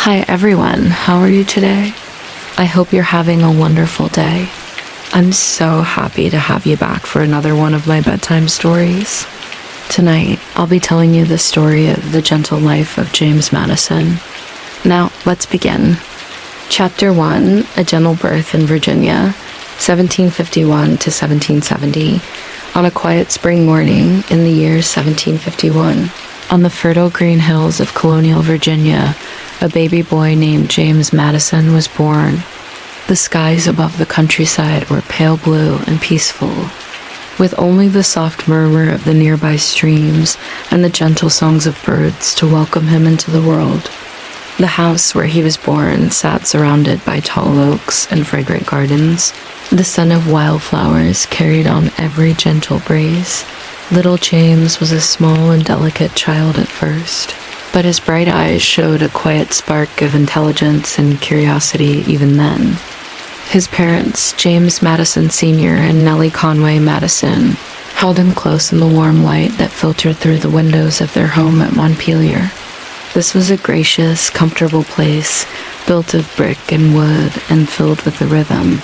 Hi everyone, how are you today? I hope you're having a wonderful day. I'm so happy to have you back for another one of my bedtime stories. Tonight, I'll be telling you the story of the gentle life of James Madison. Now, let's begin. Chapter 1, A Gentle Birth in Virginia, 1751 to 1770. On a quiet spring morning in the year 1751, on the fertile green hills of colonial Virginia, a baby boy named James Madison was born. The skies above the countryside were pale blue and peaceful, with only the soft murmur of the nearby streams and the gentle songs of birds to welcome him into the world. The house where he was born sat surrounded by tall oaks and fragrant gardens. The scent of wildflowers carried on every gentle breeze. Little James was a small and delicate child at first, but his bright eyes showed a quiet spark of intelligence and curiosity even then. His parents, James Madison Sr. and Nellie Conway Madison, held him close in the warm light that filtered through the windows of their home at Montpelier. This was a gracious, comfortable place, built of brick and wood and filled with a rhythm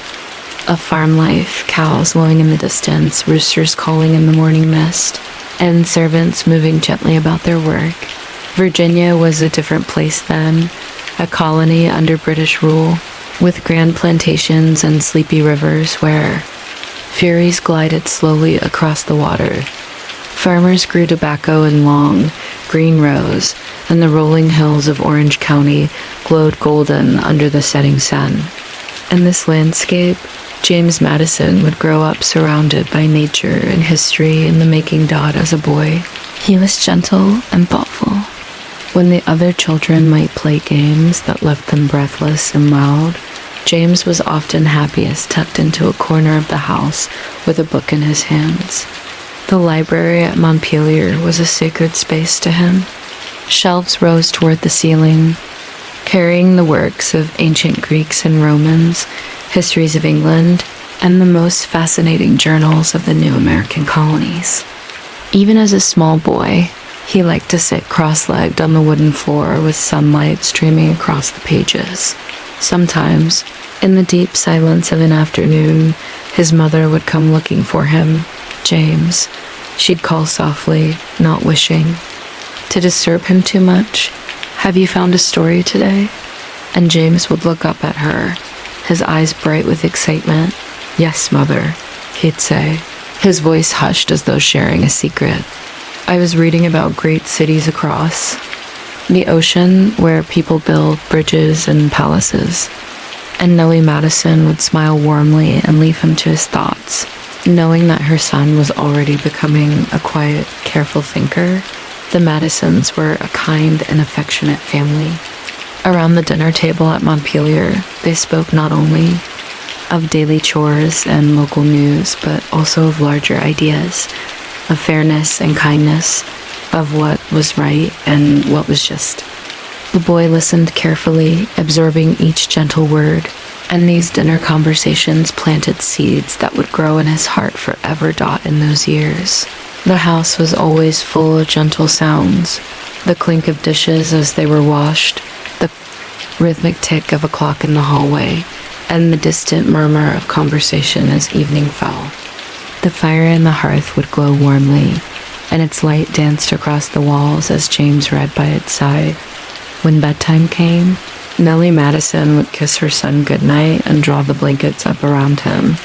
of farm life, cows lowing in the distance, roosters calling in the morning mist, and servants moving gently about their work. Virginia was a different place then, a colony under British rule, with grand plantations and sleepy rivers where furies glided slowly across the water. Farmers grew tobacco in long, green rows, and the rolling hills of Orange County glowed golden under the setting sun. In this landscape, James Madison would grow up surrounded by nature and history in the making dot as a boy. He was gentle and thoughtful. When the other children might play games that left them breathless and loud, James was often happiest tucked into a corner of the house with a book in his hands. The library at Montpelier was a sacred space to him. Shelves rose toward the ceiling, carrying the works of ancient Greeks and Romans, histories of England, and the most fascinating journals of the new American colonies. Even as a small boy, he liked to sit cross-legged on the wooden floor with sunlight streaming across the pages. Sometimes, in the deep silence of an afternoon, his mother would come looking for him. James, she'd call softly, not wishing to disturb him too much. "Have you found a story today?" And James would look up at her, his eyes bright with excitement. "Yes, mother," he'd say, his voice hushed as though sharing a secret. "I was reading about great cities across the ocean where people build bridges and palaces." And Nellie Madison would smile warmly and leave him to his thoughts, knowing that her son was already becoming a quiet, careful thinker. The Madisons were a kind and affectionate family. Around the dinner table at Montpelier, they spoke not only of daily chores and local news, but also of larger ideas, of fairness and kindness, of what was right and what was just. The boy listened carefully, absorbing each gentle word, and these dinner conversations planted seeds that would grow in his heart forever. In those years, the house was always full of gentle sounds, the clink of dishes as they were washed, the rhythmic tick of a clock in the hallway, and the distant murmur of conversation as evening fell. The fire in the hearth would glow warmly, and its light danced across the walls as James read by its side. When bedtime came, Nellie Madison would kiss her son goodnight and draw the blankets up around him.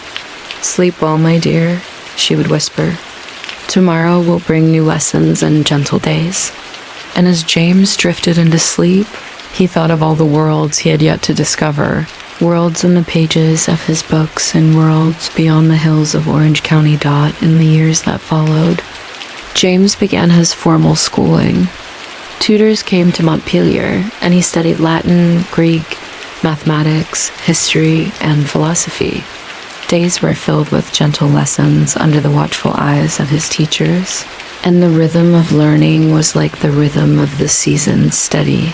"Sleep well, my dear," she would whisper. "Tomorrow will bring new lessons and gentle days." And as James drifted into sleep, he thought of all the worlds he had yet to discover, worlds in the pages of his books and worlds beyond the hills of Orange County in the years that followed. James began his formal schooling. Tutors came to Montpelier, and he studied Latin, Greek, mathematics, history, and philosophy. Days were filled with gentle lessons under the watchful eyes of his teachers, and the rhythm of learning was like the rhythm of the seasons, steady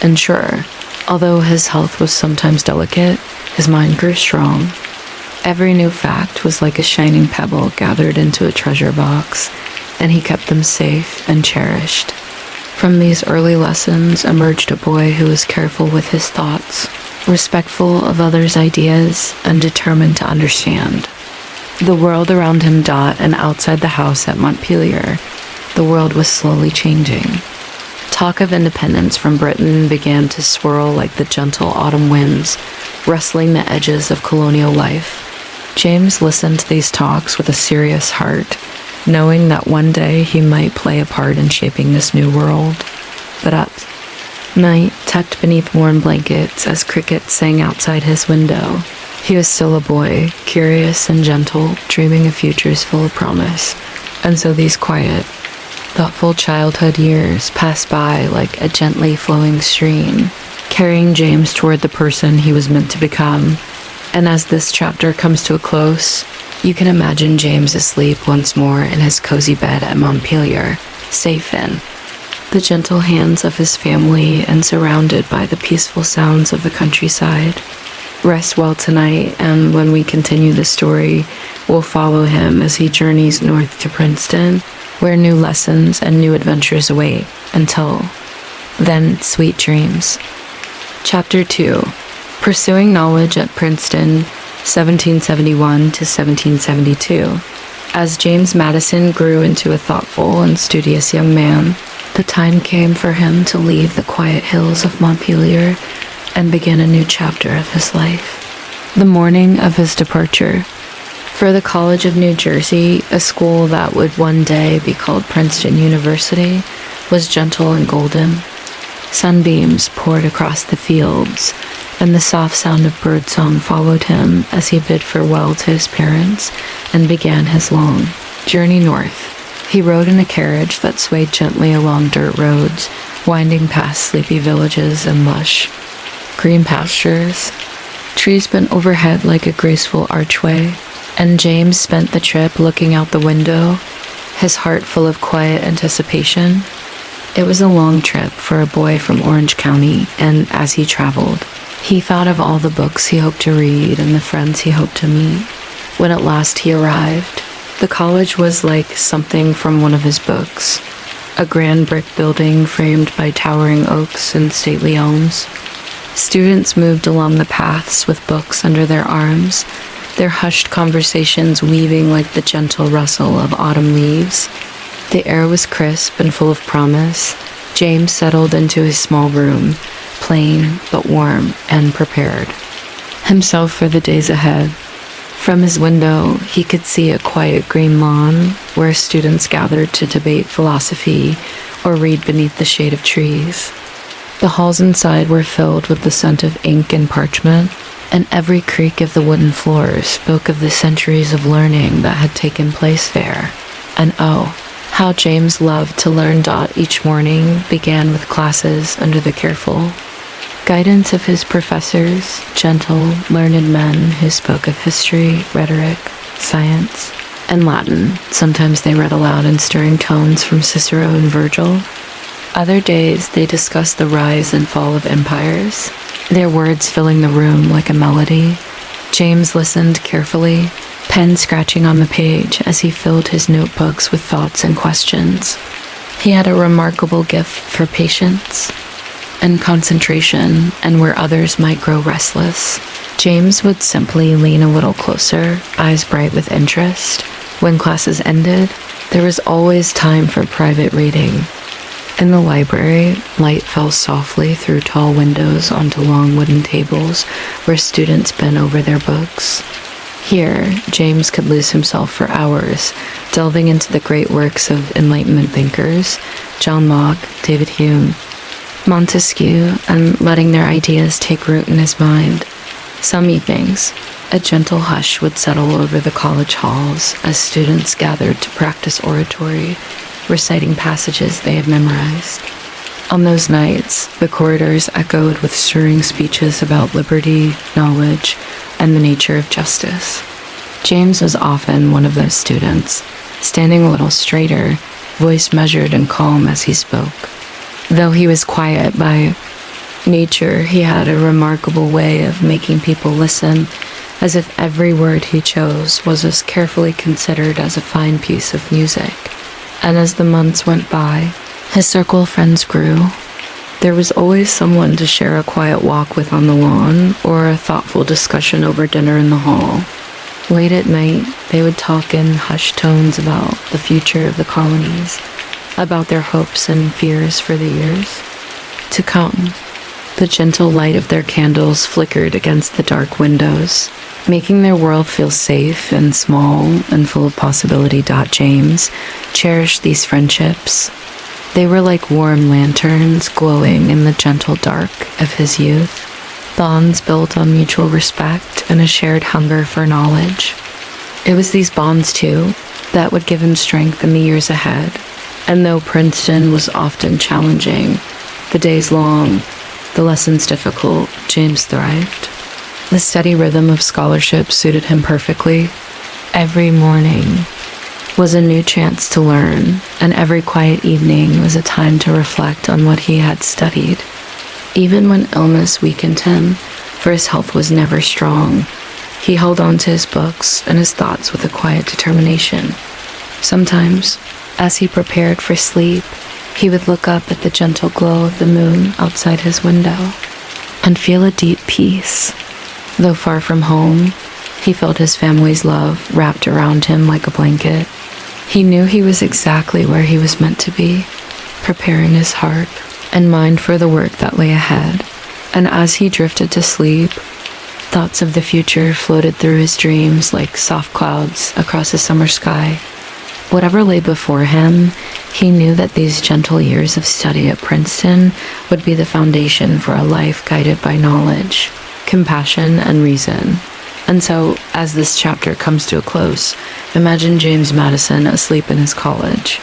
and sure. Although his health was sometimes delicate, his mind grew strong. Every new fact was like a shining pebble gathered into a treasure box, and he kept them safe and cherished. From these early lessons emerged a boy who was careful with his thoughts, respectful of others' ideas, and determined to understand. The world around him, and outside the house at Montpelier, the world was slowly changing. Talk of independence from Britain began to swirl like the gentle autumn winds, rustling the edges of colonial life. James listened to these talks with a serious heart, knowing that one day he might play a part in shaping this new world. But at night, tucked beneath warm blankets as crickets sang outside his window, he was still a boy, curious and gentle, dreaming of futures full of promise. And so these quiet, thoughtful childhood years passed by like a gently flowing stream, carrying James toward the person he was meant to become. And as this chapter comes to a close, you can imagine James asleep once more in his cozy bed at Montpelier, safe in the gentle hands of his family and surrounded by the peaceful sounds of the countryside. Rest well tonight, and when we continue the story, we'll follow him as he journeys north to Princeton, where new lessons and new adventures await. Until then, sweet dreams. Chapter 2. Pursuing Knowledge at Princeton, 1771 to 1772. As James Madison grew into a thoughtful and studious young man, the time came for him to leave the quiet hills of Montpelier and begin a new chapter of his life. The morning of his departure for the College of New Jersey, a school that would one day be called Princeton University, was gentle and golden. Sunbeams poured across the fields, and the soft sound of birdsong followed him as he bid farewell to his parents and began his long journey north. He rode in a carriage that swayed gently along dirt roads, winding past sleepy villages and lush green pastures. Trees bent overhead like a graceful archway, and James spent the trip looking out the window, his heart full of quiet anticipation. It was a long trip for a boy from Orange County, and as he traveled, he thought of all the books he hoped to read and the friends he hoped to meet. When at last he arrived, the college was like something from one of his books, a grand brick building framed by towering oaks and stately elms. Students moved along the paths with books under their arms, their hushed conversations weaving like the gentle rustle of autumn leaves. The air was crisp and full of promise. James settled into his small room, plain but warm and prepared himself for the days ahead. From his window, he could see a quiet green lawn where students gathered to debate philosophy or read beneath the shade of trees. The halls inside were filled with the scent of ink and parchment, and every creak of the wooden floors spoke of the centuries of learning that had taken place there. And oh, how James loved to learn. Each morning began with classes under the careful guidance of his professors, gentle, learned men who spoke of history, rhetoric, science, and Latin. Sometimes they read aloud in stirring tones from Cicero and Virgil. Other days they discussed the rise and fall of empires, their words filling the room like a melody. James listened carefully, pen scratching on the page as he filled his notebooks with thoughts and questions. He had a remarkable gift for patience and concentration, and where others might grow restless, James would simply lean a little closer, eyes bright with interest. When classes ended, there was always time for private reading. In the library, light fell softly through tall windows onto long wooden tables where students bent over their books. Here, James could lose himself for hours, delving into the great works of Enlightenment thinkers, John Locke, David Hume, Montesquieu, and letting their ideas take root in his mind. Some evenings, a gentle hush would settle over the college halls as students gathered to practice oratory, reciting passages they had memorized. On those nights, the corridors echoed with stirring speeches about liberty, knowledge, and the nature of justice. James was often one of those students, standing a little straighter, voice measured and calm as he spoke. Though he was quiet by nature, he had a remarkable way of making people listen, as if every word he chose was as carefully considered as a fine piece of music. And as the months went by, His circle of friends grew. There was always someone to share a quiet walk with on the lawn or a thoughtful discussion over dinner in the hall. Late at night, they would talk in hushed tones about the future of the colonies, about their hopes and fears for the years to come. The gentle light of their candles flickered against the dark windows, making their world feel safe and small and full of possibility. James cherished these friendships. They were like warm lanterns glowing in the gentle dark of his youth, bonds built on mutual respect and a shared hunger for knowledge. It was these bonds, too, that would give him strength in the years ahead. And though Princeton was often challenging, the days long, the lessons difficult, James thrived. The steady rhythm of scholarship suited him perfectly. Every morning was a new chance to learn, and every quiet evening was a time to reflect on what he had studied. Even when illness weakened him, for his health was never strong, he held on to his books and his thoughts with a quiet determination. Sometimes, as he prepared for sleep, he would look up at the gentle glow of the moon outside his window and feel a deep peace. Though far from home, he felt his family's love wrapped around him like a blanket. He knew he was exactly where he was meant to be, preparing his heart and mind for the work that lay ahead. And as he drifted to sleep, thoughts of the future floated through his dreams like soft clouds across a summer sky. Whatever lay before him, he knew that these gentle years of study at Princeton would be the foundation for a life guided by knowledge, compassion, and reason. And so, as this chapter comes to a close, imagine James Madison asleep in his college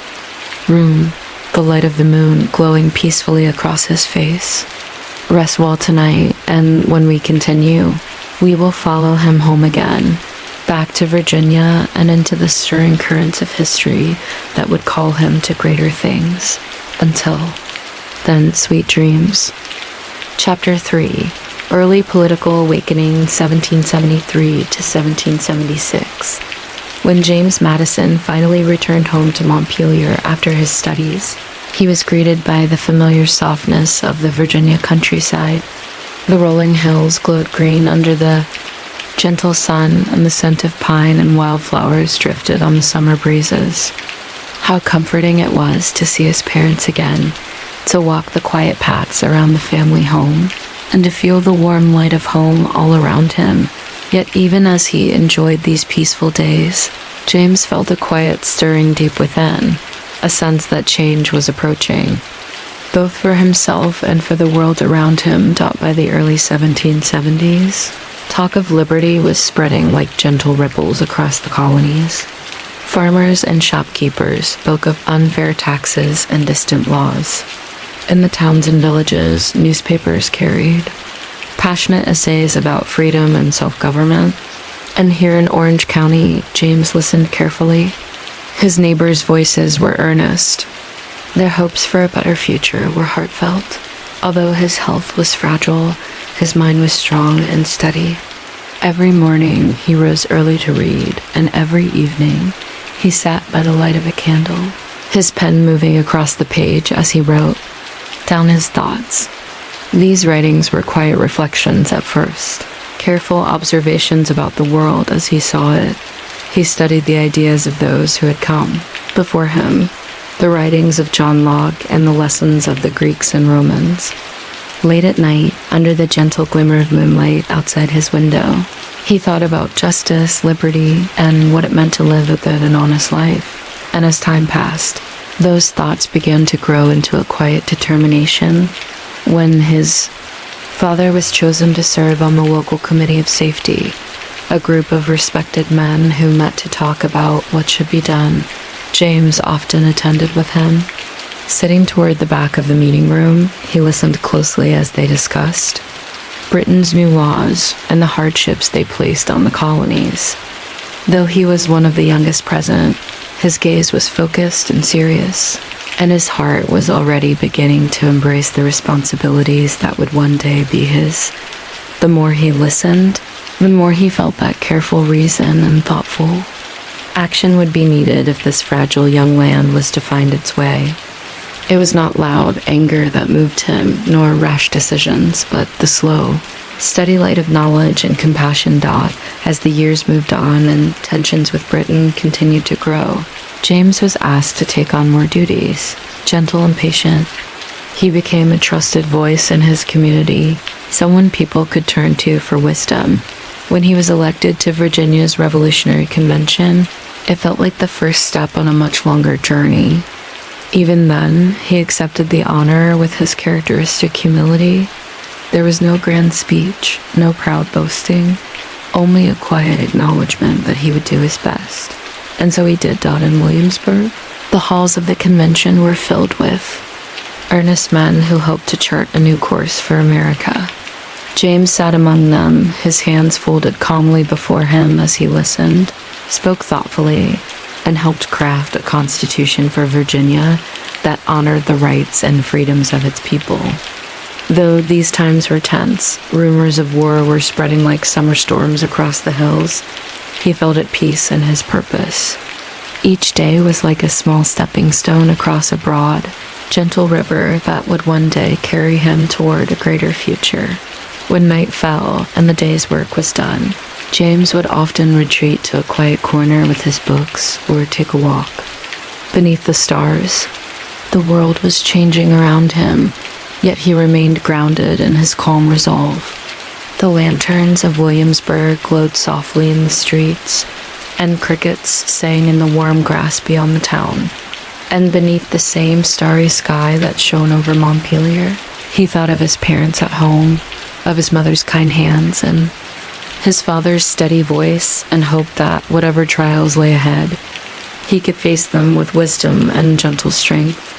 room, the light of the moon glowing peacefully across his face. Rest well tonight, and when we continue, we will follow him home again, back to Virginia and into the stirring currents of history that would call him to greater things. Until then, sweet dreams. Chapter 3. Early Political Awakening, 1773 to 1776. When James Madison finally returned home to Montpelier after his studies, he was greeted by the familiar softness of the Virginia countryside. The rolling hills glowed green under the gentle sun, and the scent of pine and wildflowers drifted on the summer breezes. How comforting it was to see his parents again, to walk the quiet paths around the family home, and to feel the warm light of home all around him. Yet even as he enjoyed these peaceful days, James felt a quiet stirring deep within, a sense that change was approaching, both for himself and for the world around him. By the early 1770s, talk of liberty was spreading like gentle ripples across the colonies. Farmers and shopkeepers spoke of unfair taxes and distant laws. In the towns and villages, newspapers carried passionate essays about freedom and self-government. And here in Orange County, James listened carefully. His neighbors' voices were earnest. Their hopes for a better future were heartfelt. Although his health was fragile, his mind was strong and steady. Every morning he rose early to read, and every evening he sat by the light of a candle, his pen moving across the page as he wrote down his thoughts. These writings were quiet reflections at first, careful observations about the world as he saw it. He studied the ideas of those who had come before him, the writings of John Locke and the lessons of the Greeks and Romans. Late at night, under the gentle glimmer of moonlight outside his window, he thought about justice, liberty, and what it meant to live a good and honest life. And as time passed, those thoughts began to grow into a quiet determination. When his father was chosen to serve on the local committee of safety, a group of respected men who met to talk about what should be done, James often attended with him. Sitting toward the back of the meeting room, he listened closely as they discussed Britain's new laws and the hardships they placed on the colonies. Though he was one of the youngest present, his gaze was focused and serious, and his heart was already beginning to embrace the responsibilities that would one day be his. The more he listened, the more he felt that careful reason and thoughtful action would be needed if this fragile young land was to find its way. It was not loud anger that moved him, nor rash decisions, but the slow, steady light of knowledge and compassion that, as the years moved on and tensions with Britain continued to grow, James was asked to take on more duties. Gentle and patient, he became a trusted voice in his community, someone people could turn to for wisdom. When he was elected to Virginia's Revolutionary Convention, it felt like the first step on a much longer journey. Even then, he accepted the honor with his characteristic humility. There was no grand speech, no proud boasting, only a quiet acknowledgement that he would do his best. And so he did that in Williamsburg. The halls of the convention were filled with earnest men who hoped to chart a new course for America. James sat among them, his hands folded calmly before him as he listened, spoke thoughtfully, and helped craft a constitution for Virginia that honored the rights and freedoms of its people. Though these times were tense, rumors of war were spreading like summer storms across the hills, he felt at peace in his purpose. Each day was like a small stepping stone across a broad, gentle river that would one day carry him toward a greater future. When night fell and the day's work was done, James would often retreat to a quiet corner with his books or take a walk. Beneath the stars, the world was changing around him, yet he remained grounded in his calm resolve. The lanterns of Williamsburg glowed softly in the streets, and crickets sang in the warm grass beyond the town. And beneath the same starry sky that shone over Montpelier, he thought of his parents at home, of his mother's kind hands, and his father's steady voice, and hoped that whatever trials lay ahead, he could face them with wisdom and gentle strength.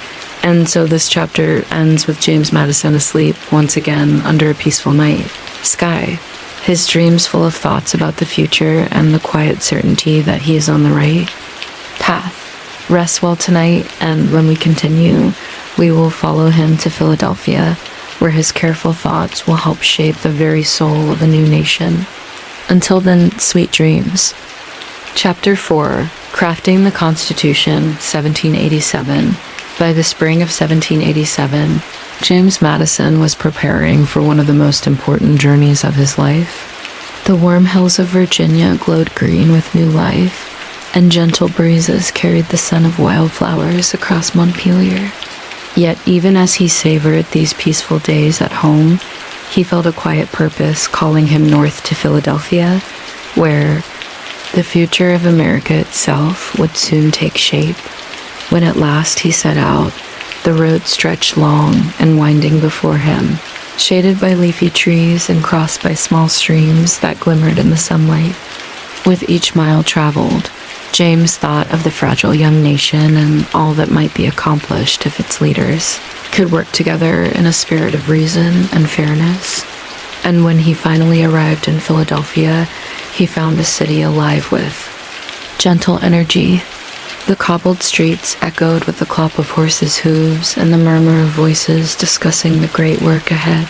And so this chapter ends with James Madison asleep once again under a peaceful night sky, his dreams full of thoughts about the future and the quiet certainty that he is on the right path. Rest well tonight, and when we continue, we will follow him to Philadelphia, where his careful thoughts will help shape the very soul of a new nation. Until then, sweet dreams. Chapter 4, Crafting the Constitution, 1787. By the spring of 1787, James Madison was preparing for one of the most important journeys of his life. The warm hills of Virginia glowed green with new life, and gentle breezes carried the scent of wildflowers across Montpelier. Yet even as he savored these peaceful days at home, he felt a quiet purpose calling him north to Philadelphia, where the future of America itself would soon take shape. When at last he set out, the road stretched long and winding before him, shaded by leafy trees and crossed by small streams that glimmered in the sunlight. With each mile traveled, James thought of the fragile young nation and all that might be accomplished if its leaders could work together in a spirit of reason and fairness. And when he finally arrived in Philadelphia, he found a city alive with gentle energy. The cobbled streets echoed with the clop of horses' hooves and the murmur of voices discussing the great work ahead.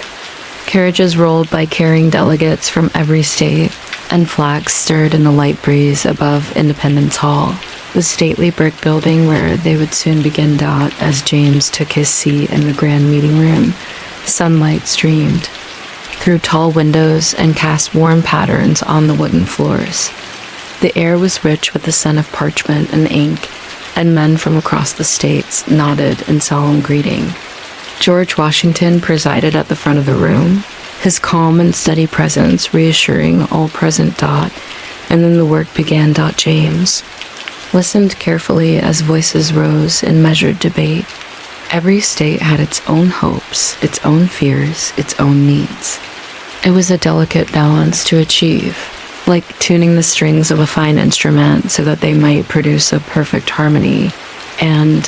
Carriages rolled by carrying delegates from every state, and flags stirred in the light breeze above Independence Hall, the stately brick building where they would soon begin dot as James took his seat in the grand meeting room. Sunlight streamed through tall windows and cast warm patterns on the wooden floors. The air was rich with the scent of parchment and ink, and men from across the states nodded in solemn greeting. George Washington presided at the front of the room, his calm and steady presence reassuring all present. And then the work began. James listened carefully as voices rose in measured debate. Every state had its own hopes, its own fears, its own needs. It was a delicate balance to achieve, like tuning the strings of a fine instrument so that they might produce a perfect harmony. And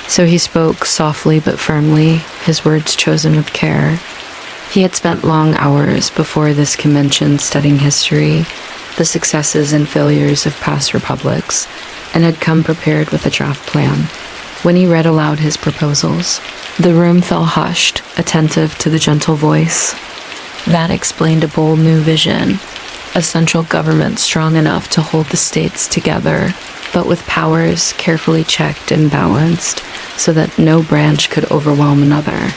so he spoke softly but firmly, his words chosen with care. He had spent long hours before this convention studying history, the successes and failures of past republics, and had come prepared with a draft plan. When he read aloud his proposals, the room fell hushed, attentive to the gentle voice. That explained a bold new vision, a central government strong enough to hold the states together, but with powers carefully checked and balanced so that no branch could overwhelm another.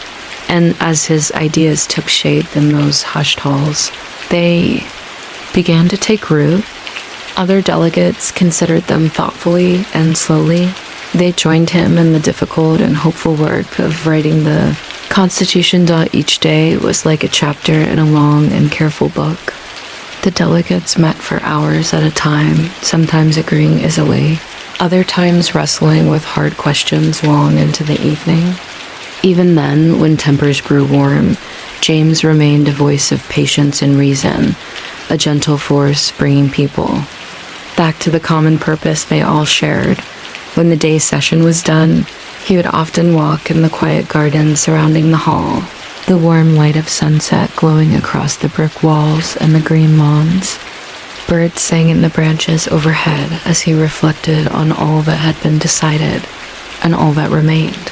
And as his ideas took shape in those hushed halls, they began to take root. Other delegates considered them thoughtfully and slowly. They joined him in the difficult and hopeful work of writing the Constitution. Each day was like a chapter in a long and careful book. The delegates met for hours at a time, sometimes agreeing easily, other times wrestling with hard questions long into the evening. Even then, when tempers grew warm, James remained a voice of patience and reason, a gentle force bringing people back to the common purpose they all shared. When the day's session was done, he would often walk in the quiet garden surrounding the hall, the warm light of sunset glowing across the brick walls and the green lawns. Birds sang in the branches overhead as he reflected on all that had been decided and all that remained.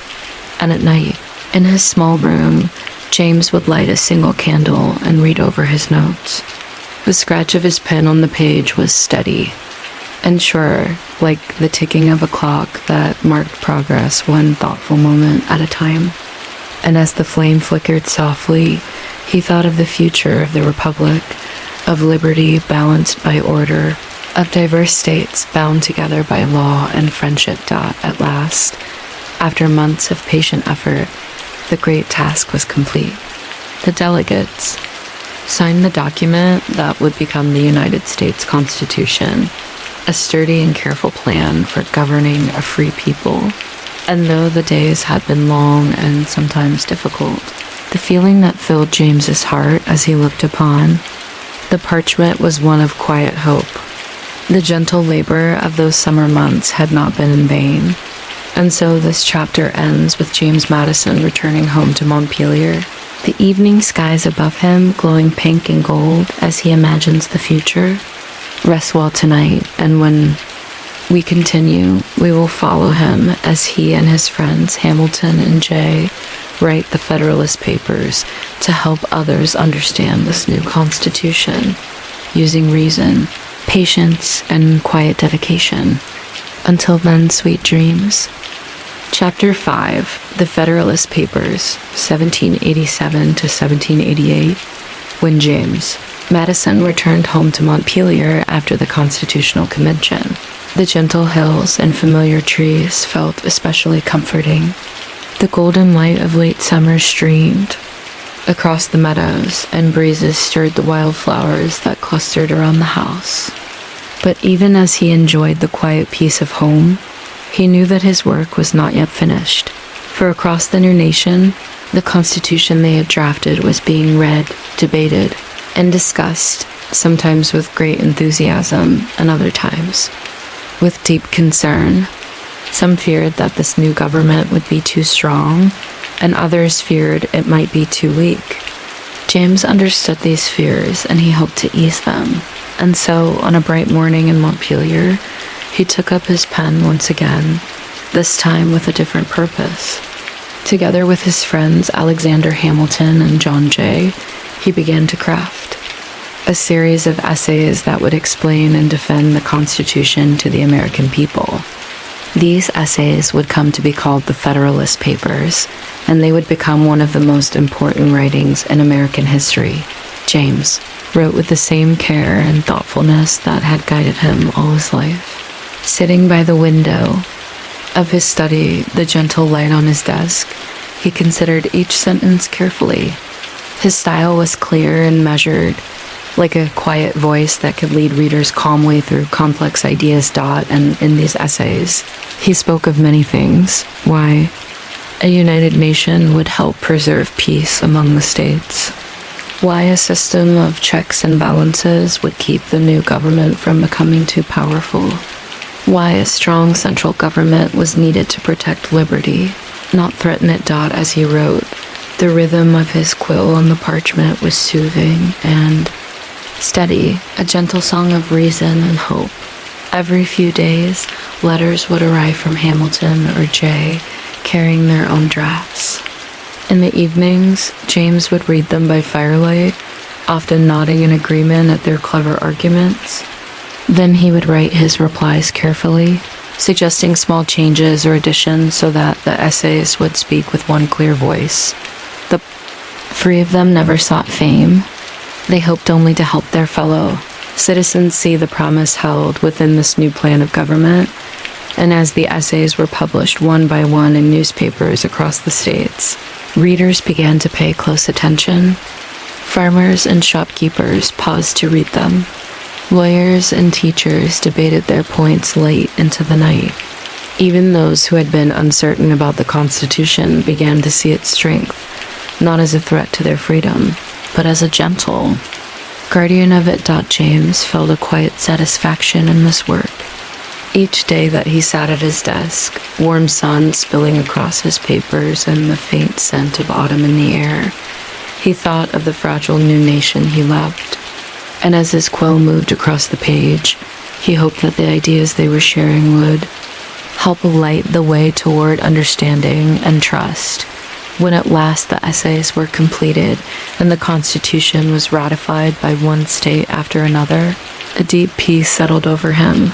And at night, in his small room, James would light a single candle and read over his notes. The scratch of his pen on the page was steady and sure, like the ticking of a clock that marked progress one thoughtful moment at a time. And as the flame flickered softly, he thought of the future of the Republic, of liberty balanced by order, of diverse states bound together by law and friendship. At last, after months of patient effort, the great task was complete. The delegates signed the document that would become the United States Constitution, a sturdy and careful plan for governing a free people. And though the days had been long and sometimes difficult, the feeling that filled James's heart as he looked upon the parchment was one of quiet hope. The gentle labor of those summer months had not been in vain. And so this chapter ends with James Madison returning home to Montpelier, the evening skies above him glowing pink and gold as he imagines the future. Rest well tonight, and when we continue, we will follow him as he and his friends Hamilton and Jay write the Federalist Papers to help others understand this new Constitution, using reason, patience, and quiet dedication. Until then, sweet dreams. Chapter 5, The Federalist Papers, 1787 to 1788, when James Madison returned home to Montpelier after the Constitutional Convention. The gentle hills and familiar trees felt especially comforting. The golden light of late summer streamed across the meadows, and breezes stirred the wildflowers that clustered around the house. But even as he enjoyed the quiet peace of home, he knew that his work was not yet finished. For across the new nation, the Constitution they had drafted was being read, debated, and discussed, sometimes with great enthusiasm and other times with deep concern. Some feared that this new government would be too strong, and others feared it might be too weak. James understood these fears, and he hoped to ease them. And so, on a bright morning in Montpelier, he took up his pen once again, this time with a different purpose. Together with his friends Alexander Hamilton and John Jay, he began to craft a series of essays that would explain and defend the Constitution to the American people. These essays would come to be called the Federalist Papers, and they would become one of the most important writings in American history. James wrote with the same care and thoughtfulness that had guided him all his life. Sitting by the window of his study, the gentle light on his desk, he considered each sentence carefully. His style was clear and measured, like a quiet voice that could lead readers calmly through complex ideas. And in these essays, he spoke of many things. Why a united nation would help preserve peace among the states. Why a system of checks and balances would keep the new government from becoming too powerful. Why a strong central government was needed to protect liberty, not threaten it. As he wrote, the rhythm of his quill on the parchment was soothing and steady, a gentle song of reason and hope. Every few days, letters would arrive from Hamilton or Jay, carrying their own drafts. In the evenings, James would read them by firelight, often nodding in agreement at their clever arguments. Then he would write his replies carefully, suggesting small changes or additions so that the essays would speak with one clear voice. The three of them never sought fame. They hoped only to help their fellow citizens see the promise held within this new plan of government. And as the essays were published one by one in newspapers across the states, readers began to pay close attention. Farmers and shopkeepers paused to read them. Lawyers and teachers debated their points late into the night. Even those who had been uncertain about the Constitution began to see its strength, not as a threat to their freedom, but as a gentle guardian of it. James felt a quiet satisfaction in this work. Each day that he sat at his desk, warm sun spilling across his papers and the faint scent of autumn in the air, he thought of the fragile new nation he loved. And as his quill moved across the page, he hoped that the ideas they were sharing would help light the way toward understanding and trust. When at last the essays were completed and the Constitution was ratified by one state after another, a deep peace settled over him.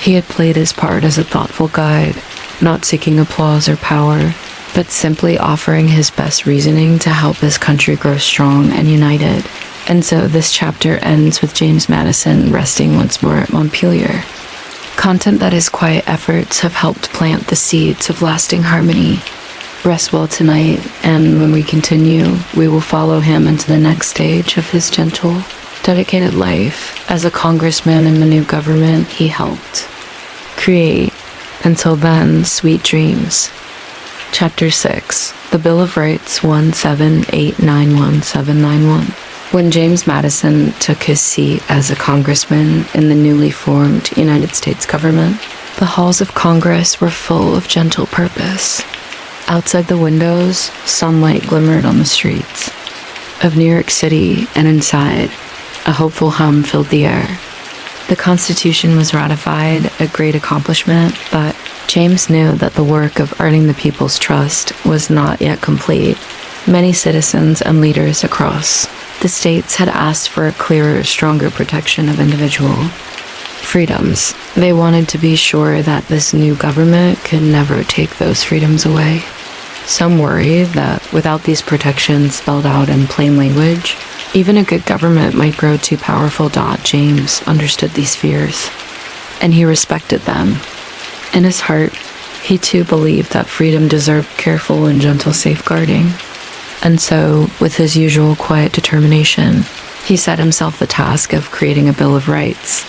He had played his part as a thoughtful guide, not seeking applause or power, but simply offering his best reasoning to help his country grow strong and united. And so this chapter ends with James Madison resting once more at Montpelier. Content that his quiet efforts have helped plant the seeds of lasting harmony. Rest well tonight, and when we continue, we will follow him into the next stage of his gentle, dedicated life as a congressman in the new government he helped create. Until then, sweet dreams. Chapter 6. The Bill of Rights 17891-791. When James Madison took his seat as a congressman in the newly formed United States government, the halls of Congress were full of gentle purpose. Outside the windows, sunlight glimmered on the streets of New York City, and inside, a hopeful hum filled the air. The Constitution was ratified, a great accomplishment, but James knew that the work of earning the people's trust was not yet complete. Many citizens and leaders across the states had asked for a clearer, stronger protection of individual freedoms. They wanted to be sure that this new government could never take those freedoms away. Some worried that without these protections spelled out in plain language, even a good government might grow too powerful. James understood these fears, and he respected them. In his heart, he too believed that freedom deserved careful and gentle safeguarding. And so, with his usual quiet determination, he set himself the task of creating a Bill of Rights,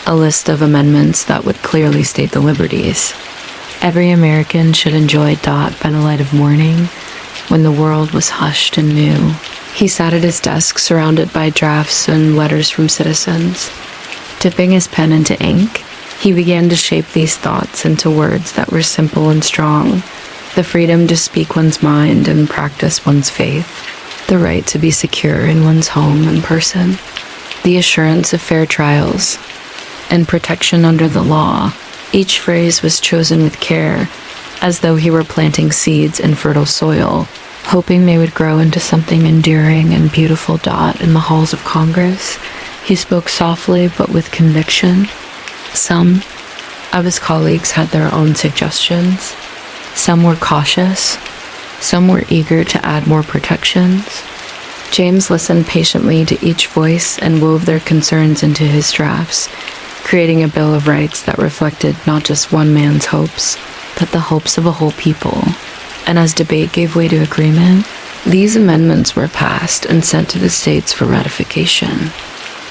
a list of amendments that would clearly state the liberties every American should enjoy. By the light of morning, when the world was hushed and new, he sat at his desk surrounded by drafts and letters from citizens. Dipping his pen into ink, he began to shape these thoughts into words that were simple and strong. The freedom to speak one's mind and practice one's faith. The right to be secure in one's home and person. The assurance of fair trials and protection under the law. Each phrase was chosen with care, as though he were planting seeds in fertile soil, hoping they would grow into something enduring and beautiful. In the halls of Congress, he spoke softly but with conviction. Some of his colleagues had their own suggestions. Some were cautious. Some were eager to add more protections. James listened patiently to each voice and wove their concerns into his drafts, creating a Bill of Rights that reflected not just one man's hopes, but the hopes of a whole people. And as debate gave way to agreement, these amendments were passed and sent to the states for ratification.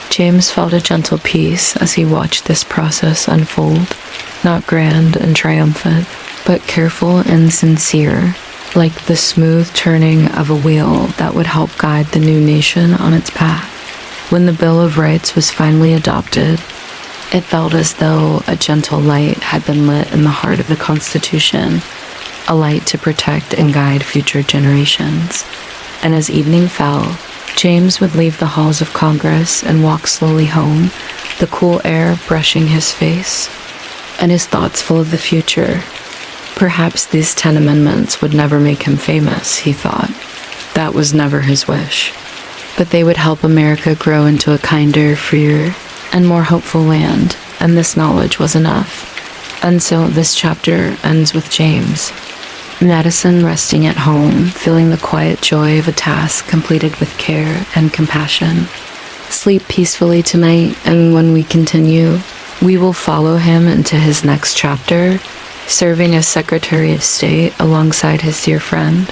James felt a gentle peace as he watched this process unfold, not grand and triumphant, but careful and sincere, like the smooth turning of a wheel that would help guide the new nation on its path. When the Bill of Rights was finally adopted, it felt as though a gentle light had been lit in the heart of the Constitution, a light to protect and guide future generations. And as evening fell, James would leave the halls of Congress and walk slowly home, the cool air brushing his face, and his thoughts full of the future. Perhaps these 10 amendments would never make him famous, he thought. That was never his wish. But they would help America grow into a kinder, freer, and more hopeful land, and this knowledge was enough. And so this chapter ends with James. Madison resting at home, feeling the quiet joy of a task completed with care and compassion. Sleep peacefully tonight, and when we continue, we will follow him into his next chapter, serving as Secretary of State alongside his dear friend,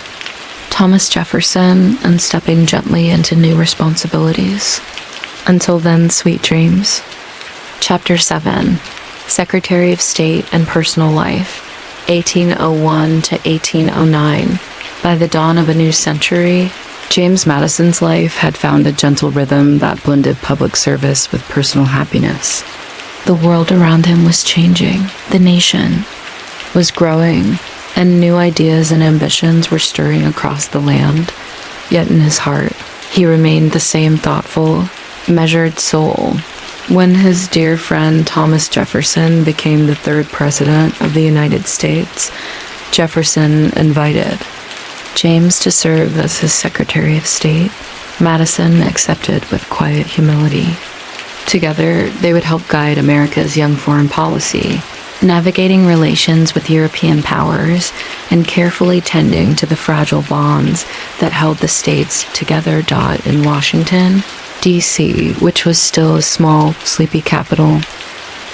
Thomas Jefferson, and stepping gently into new responsibilities. Until then, sweet dreams. Chapter 7, Secretary of State and Personal Life, 1801 to 1809. By the dawn of a new century, James Madison's life had found a gentle rhythm that blended public service with personal happiness. The world around him was changing. The nation was growing, and new ideas and ambitions were stirring across the land. Yet in his heart, he remained the same thoughtful, measured soul. When his dear friend Thomas Jefferson became the third president of the United States, Jefferson invited James to serve as his Secretary of State. Madison accepted with quiet humility. Together, they would help guide America's young foreign policy, navigating relations with European powers and carefully tending to the fragile bonds that held the states together. In Washington, D.C., which was still a small, sleepy capital.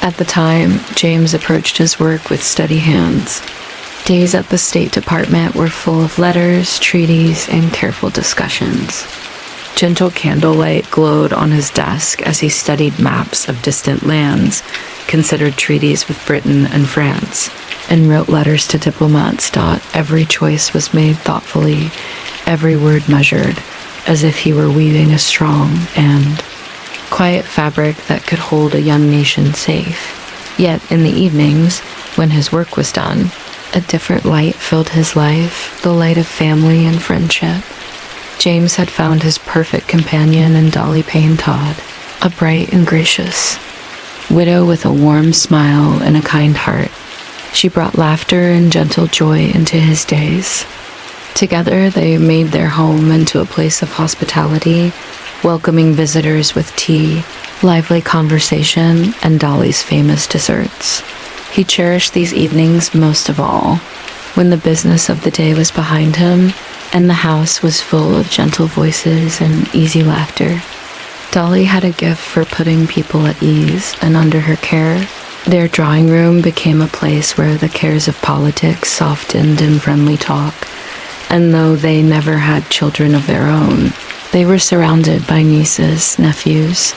At the time, James approached his work with steady hands. Days at the State Department were full of letters, treaties, and careful discussions. Gentle candlelight glowed on his desk as he studied maps of distant lands, considered treaties with Britain and France, and wrote letters to diplomats. Every choice was made thoughtfully, every word measured, as if he were weaving a strong and quiet fabric that could hold a young nation safe. Yet in the evenings, when his work was done, a different light filled his life, the light of family and friendship. James had found his perfect companion in Dolly Payne Todd, a bright and gracious widow with a warm smile and a kind heart. She brought laughter and gentle joy into his days. Together, they made their home into a place of hospitality, welcoming visitors with tea, lively conversation, and Dolly's famous desserts. He cherished these evenings most of all, when the business of the day was behind him, and the house was full of gentle voices and easy laughter. Dolly had a gift for putting people at ease, and under her care, their drawing room became a place where the cares of politics softened in friendly talk. And though they never had children of their own, they were surrounded by nieces, nephews,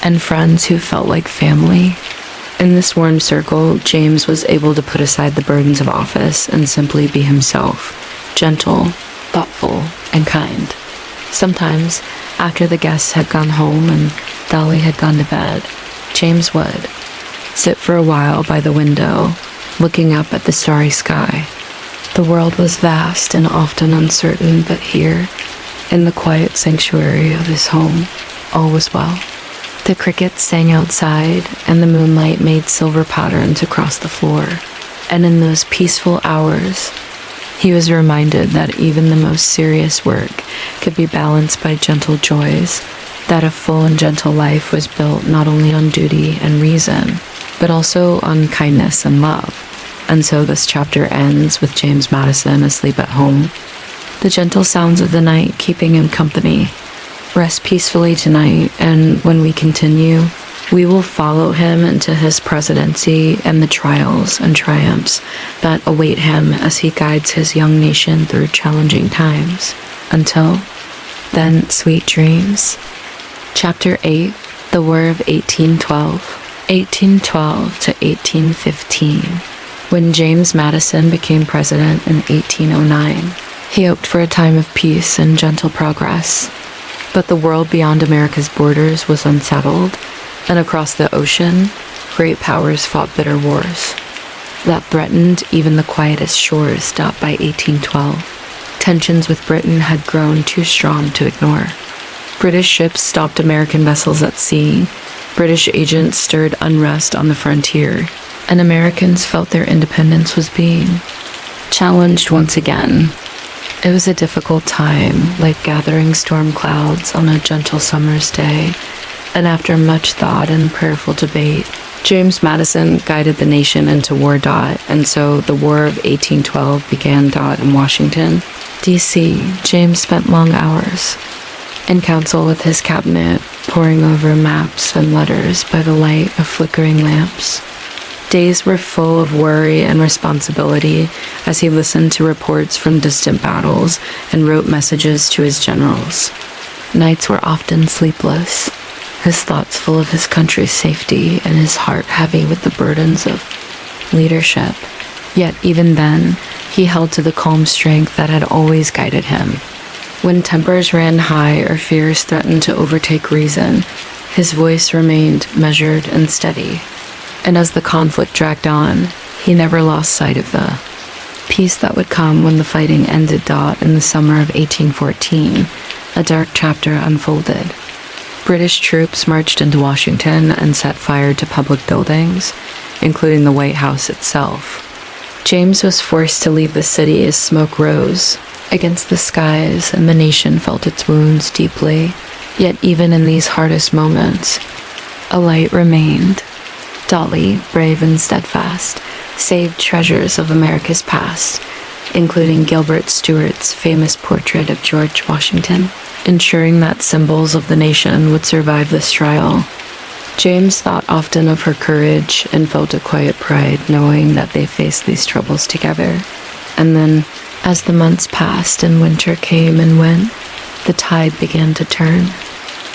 and friends who felt like family. In this warm circle, James was able to put aside the burdens of office and simply be himself, gentle, thoughtful, and kind. Sometimes, after the guests had gone home and Dolly had gone to bed, James would sit for a while by the window, looking up at the starry sky. The world was vast and often uncertain, but here, in the quiet sanctuary of his home, all was well. The crickets sang outside, and the moonlight made silver patterns across the floor. And in those peaceful hours, he was reminded that even the most serious work could be balanced by gentle joys, that a full and gentle life was built not only on duty and reason, but also on kindness and love. And so this chapter ends with James Madison asleep at home, the gentle sounds of the night keeping him company. Rest peacefully tonight, and when we continue, we will follow him into his presidency and the trials and triumphs that await him as he guides his young nation through challenging times. Until then, sweet dreams. Chapter 8, The War of 1812, 1812 to 1815. When James Madison became president in 1809, he hoped for a time of peace and gentle progress. But the world beyond America's borders was unsettled, and across the ocean, great powers fought bitter wars that threatened even the quietest shores. By 1812, tensions with Britain had grown too strong to ignore. British ships stopped American vessels at sea, British agents stirred unrest on the frontier, and Americans felt their independence was being challenged once again. It was a difficult time, like gathering storm clouds on a gentle summer's day, and after much thought and prayerful debate, James Madison guided the nation into war. And so the War of 1812 began. In Washington, D.C., James spent long hours in council with his cabinet, poring over maps and letters by the light of flickering lamps. Days were full of worry and responsibility as he listened to reports from distant battles and wrote messages to his generals. Nights were often sleepless, his thoughts full of his country's safety and his heart heavy with the burdens of leadership. Yet even then, he held to the calm strength that had always guided him. When tempers ran high or fears threatened to overtake reason, his voice remained measured and steady. And as the conflict dragged on, he never lost sight of the peace that would come when the fighting ended. In the summer of 1814, a dark chapter unfolded. British troops marched into Washington and set fire to public buildings, including the White House itself. James was forced to leave the city as smoke rose against the skies, and the nation felt its wounds deeply. Yet even in these hardest moments, a light remained. Dolly, brave and steadfast, saved treasures of America's past, including Gilbert Stuart's famous portrait of George Washington, ensuring that symbols of the nation would survive this trial. James thought often of her courage and felt a quiet pride knowing that they faced these troubles together. And then, as the months passed and winter came and went, the tide began to turn.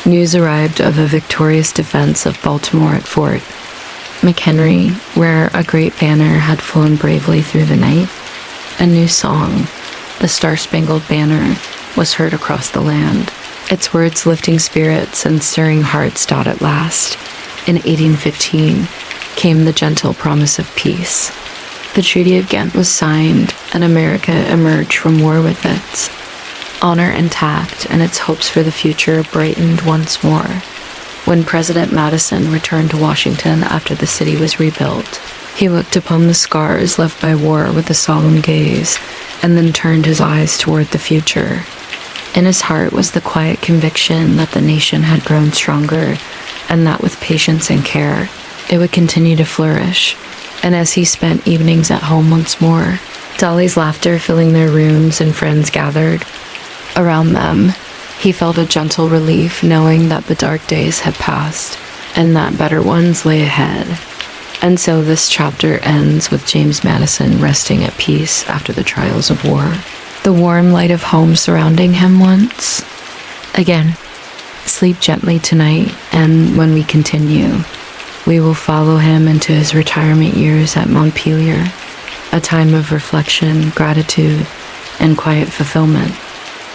News arrived of a victorious defense of Baltimore at Fort McHenry, where a great banner had flown bravely through the night. A new song, the Star-Spangled Banner, was heard across the land, its words lifting spirits and stirring hearts. At last, in 1815, came the gentle promise of peace. The Treaty of Ghent was signed, and America emerged from war with its honor intact, and its hopes for the future brightened once more. When President Madison returned to Washington after the city was rebuilt, he looked upon the scars left by war with a solemn gaze, and then turned his eyes toward the future. In his heart was the quiet conviction that the nation had grown stronger, and that with patience and care, it would continue to flourish. And as he spent evenings at home once more, Dolly's laughter filling their rooms and friends gathered around them, he felt a gentle relief knowing that the dark days had passed and that better ones lay ahead. And so this chapter ends with James Madison resting at peace after the trials of war, the warm light of home surrounding him once again. Sleep gently tonight, and when we continue, we will follow him into his retirement years at Montpelier, a time of reflection, gratitude, and quiet fulfillment.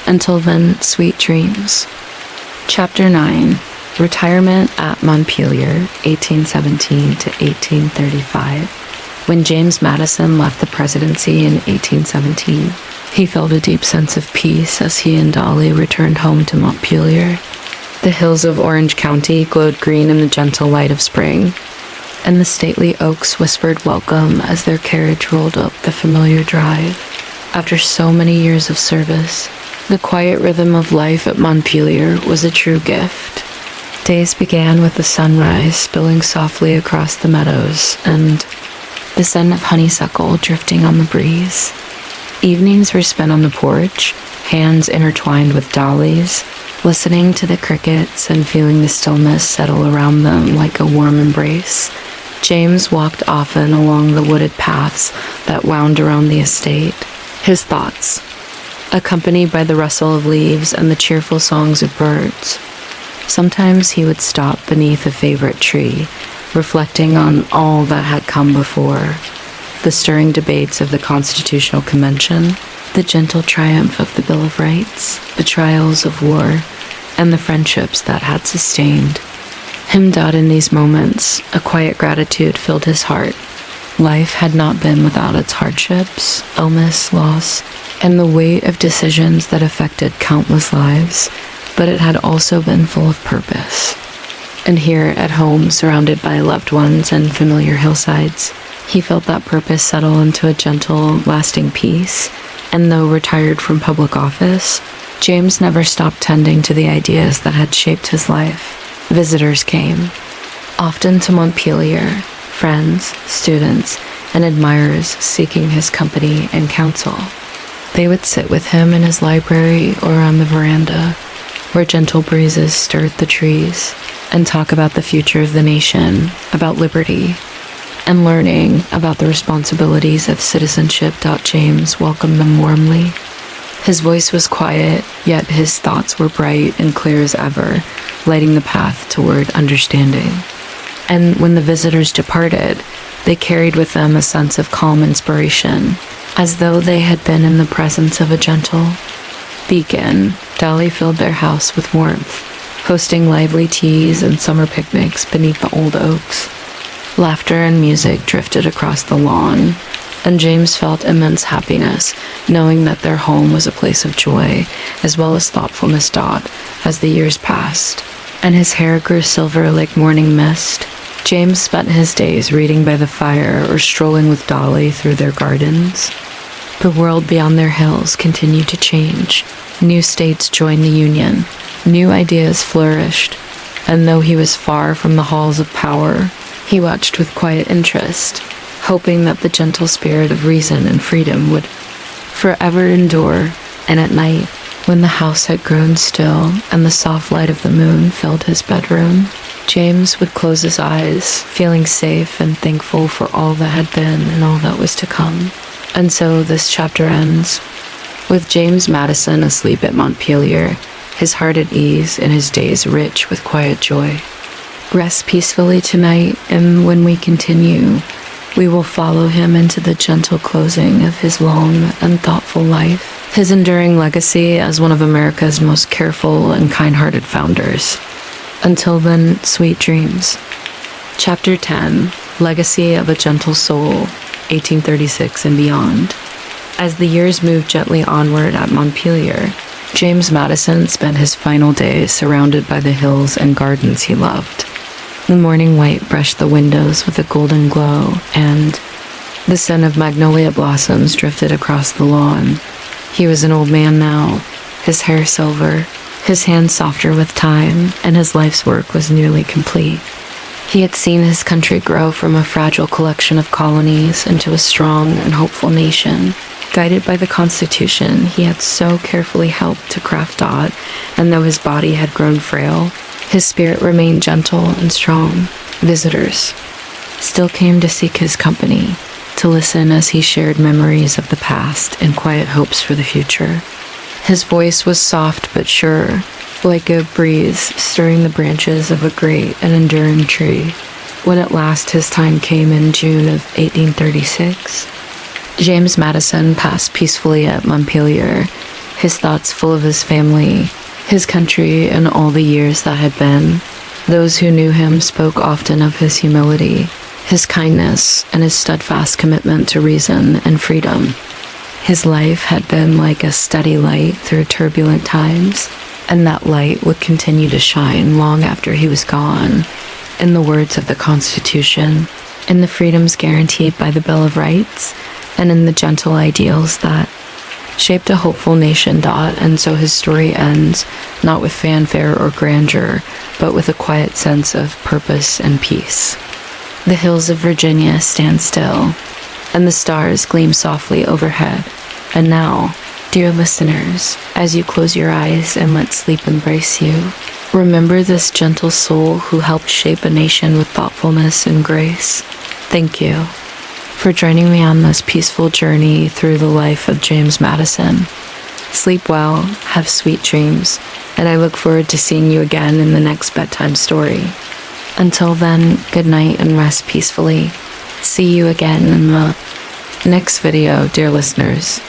Until then, sweet dreams. Chapter 9, Retirement at Montpelier, 1817 to 1835. When James Madison left the presidency in 1817, he felt a deep sense of peace as he and Dolly returned home to Montpelier. The hills of Orange County glowed green in the gentle light of spring, and the stately oaks whispered welcome as their carriage rolled up the familiar drive. After so many years of service, the quiet rhythm of life at Montpelier was a true gift. Days began with the sunrise spilling softly across the meadows and the scent of honeysuckle drifting on the breeze. Evenings were spent on the porch, hands intertwined with Dolly's, listening to the crickets and feeling the stillness settle around them like a warm embrace. James walked often along the wooded paths that wound around the estate, his thoughts accompanied by the rustle of leaves and the cheerful songs of birds. Sometimes he would stop beneath a favorite tree, reflecting on all that had come before, the stirring debates of the Constitutional Convention, the gentle triumph of the Bill of Rights, the trials of war, and the friendships that had sustained him. In these moments, a quiet gratitude filled his heart. Life had not been without its hardships, illness, loss, and the weight of decisions that affected countless lives, but it had also been full of purpose. And here at home, surrounded by loved ones and familiar hillsides, he felt that purpose settle into a gentle, lasting peace. And though retired from public office, James never stopped tending to the ideas that had shaped his life. Visitors came, often to Montpelier, friends, students, and admirers seeking his company and counsel. They would sit with him in his library or on the veranda, where gentle breezes stirred the trees, and talk about the future of the nation, about liberty, and learning about the responsibilities of citizenship. James welcomed them warmly. His voice was quiet, yet his thoughts were bright and clear as ever, lighting the path toward understanding. And when the visitors departed, they carried with them a sense of calm inspiration, as though they had been in the presence of a gentle beacon. Dolly filled their house with warmth, hosting lively teas and summer picnics beneath the old oaks. Laughter and music drifted across the lawn, and James felt immense happiness, knowing that their home was a place of joy, as well as thoughtfulness. As the years passed, and his hair grew silver like morning mist, James spent his days reading by the fire or strolling with Dolly through their gardens. The world beyond their hills continued to change. New states joined the Union, new ideas flourished, and though he was far from the halls of power, he watched with quiet interest, hoping that the gentle spirit of reason and freedom would forever endure. And at night, when the house had grown still and the soft light of the moon filled his bedroom, James would close his eyes, feeling safe and thankful for all that had been and all that was to come. And so this chapter ends with James Madison asleep at Montpelier, his heart at ease and his days rich with quiet joy. Rest peacefully tonight, and when we continue, we will follow him into the gentle closing of his long and thoughtful life, his enduring legacy as one of America's most careful and kind-hearted founders. Until then, sweet dreams. Chapter 10, Legacy of a Gentle Soul, 1836 and beyond. As the years moved gently onward at Montpelier, James Madison spent his final days surrounded by the hills and gardens he loved. The morning light brushed the windows with a golden glow, and the scent of magnolia blossoms drifted across the lawn. He was an old man now, his hair silver, his hands softer with time, and his life's work was nearly complete. He had seen his country grow from a fragile collection of colonies into a strong and hopeful nation. Guided by the Constitution he had so carefully helped to craft, and though his body had grown frail, his spirit remained gentle and strong. Visitors still came to seek his company, to listen as he shared memories of the past and quiet hopes for the future. His voice was soft but sure, like a breeze stirring the branches of a great and enduring tree. When at last his time came in June of 1836, James Madison passed peacefully at Montpelier, his thoughts full of his family, his country, and all the years that had been. Those who knew him spoke often of his humility, his kindness, and his steadfast commitment to reason and freedom. His life had been like a steady light through turbulent times, and that light would continue to shine long after he was gone. In the words of the Constitution, in the freedoms guaranteed by the Bill of Rights, and in the gentle ideals that shaped a hopeful nation. And so his story ends, not with fanfare or grandeur, but with a quiet sense of purpose and peace. The hills of Virginia stand still, and the stars gleam softly overhead. And now, dear listeners, as you close your eyes and let sleep embrace you, remember this gentle soul who helped shape a nation with thoughtfulness and grace. Thank you for joining me on this peaceful journey through the life of James Madison. Sleep well, have sweet dreams, and I look forward to seeing you again in the next bedtime story. Until then, good night and rest peacefully. See you again in the next video, dear listeners.